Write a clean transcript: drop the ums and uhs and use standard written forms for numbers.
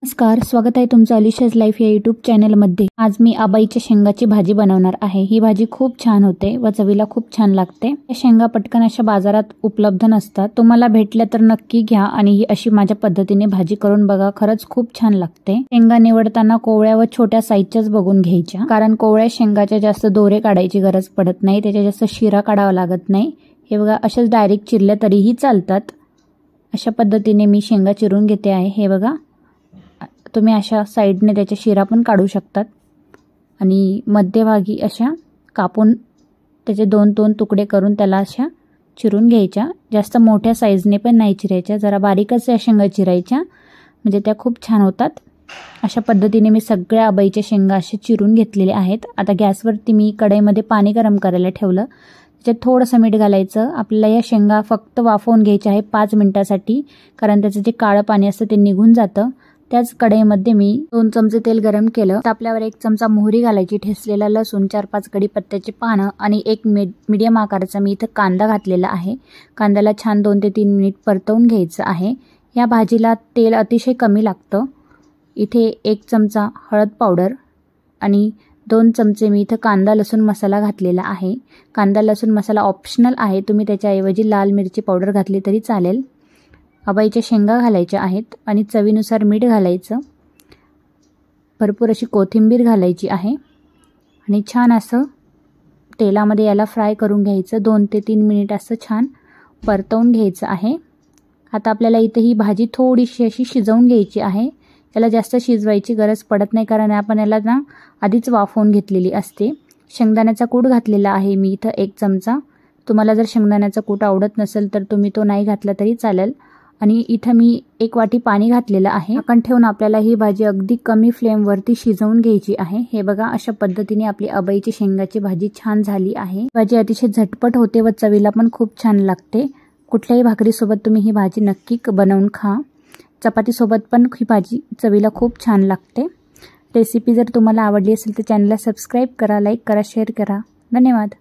नमस्कार, स्वागत आहे तुमचं अलिशाज लाईफ या यूट्यूब चॅनलमध्ये। आज मी आबाईच्या शेंगाची भाजी बनवणार आहे। ही भाजी खूप छान होते व चवीला खूप छान लागते। या शेंगा पटकन अशा बाजारात उपलब्ध नसतात। तुम्हाला भेटल्या तर नक्की घ्या आणि ही अशी माझ्या पद्धतीने भाजी करून बघा, खरंच खूप छान लागते। शेंगा निवडताना कोवळ्या व छोट्या साईजच्याच बघून घ्यायच्या, कारण कोवळ्या शेंगाच्या जास्त दोरे काढायची गरज पडत नाही, त्याच्या जास्त शिरा काढावा लागत नाही। हे बघा, अशाच डायरेक्ट चिरल्या तरीही चालतात। अशा पद्धतीने मी शेंगा चिरून घेते आहे। हे बघा, तुम्ही अशा साइडने त्याच्या शिरा पण काढू शकतात आणि मध्यभागी अशा कापून त्याचे दोन दोन तुकडे करून त्याला अशा चिरून घ्यायच्या। जास्त मोठ्या साईजने पण नाही चिरायच्या, जरा बारीकच या शेंगा चिरायच्या, म्हणजे त्या खूप छान होतात। अशा पद्धतीने मी सगळ्या आबाईच्या शेंगा अशा चिरून घेतलेल्या आहेत। आता गॅसवरती मी कढईमध्ये पाणी गरम करायला ठेवलं, त्याच्यात थोडंसं मीठ घालायचं। आपल्याला या शेंगा फक्त वाफवून घ्यायच्या आहे 5 मिनिटासाठी, कारण त्याचं जे काळं पाणी असतं ते निघून जातं। त्याच कढईमध्ये मी 2 चमचे तेल गरम केलं, तापल्यावर 1 चमचा मोहरी घालायची, ठेचलेला लसूण, 4-5 कढीपत्त्याची पानं आणि एक मीडियम आकाराचा मी इथं कांदा घातलेला आहे। कांद्याला छान 2 ते 3 मिनिट परतवून घ्यायचं आहे। या भाजीला तेल अतिशय कमी लागतं। इथे 1 चमचा हळद पावडर आणि 2 चमचे मी इथं कांदा लसूण मसाला घातलेला आहे। कांदा लसूण मसाला ऑप्शनल आहे, तुम्ही त्याच्याऐवजी लाल मिरची पावडर घातली तरी चालेल। आबाईच्या शेंगा घालायच्या आहेत आणि चवीनुसार मीठ घालायचं। भरपूर अशी कोथिंबीर घालायची आहे आणि छान असं तेलामध्ये याला फ्राय करून घ्यायचं। 2 ते 3 मिनिट असं छान परतवून घ्यायचं आहे। आता आपल्याला इथे ही भाजी थोडीशी अशी शिजवून घ्यायची आहे। याला जास्त शिजवायची गरज पडत नाही, कारण आपण याला ना आधीच वाफवून घेतलेली असते। शेंगदाण्याचा कूट घातलेला आहे मी इथं 1 चमचा। तुम्हाला जर शेंगदाण्याचा कूट आवडत नसेल तर तुम्ही तो नाही घातला तरी चालेल। आणि इथं मी 1 वाटी पाणी घातलेलं आहे। झाकण ठेवून आपल्याला ही भाजी अगदी कमी फ्लेमवरती शिजवून घ्यायची आहे। हे बघा, अशा पद्धतीने आपली आबाईची शेंगाची भाजी छान झाली आहे। भाजी अतिशय झटपट होते व चवीला पण खूप छान लागते। कुठल्याही भाकरीसोबत तुम्ही ही भाजी नक्की बनवून खा। चपातीसोबत पण ही भाजी चवीला खूप छान लागते। रेसिपी जर तुम्हाला आवडली असेल तर चॅनलला सबस्क्राईब करा, लाईक करा, शेअर करा। धन्यवाद।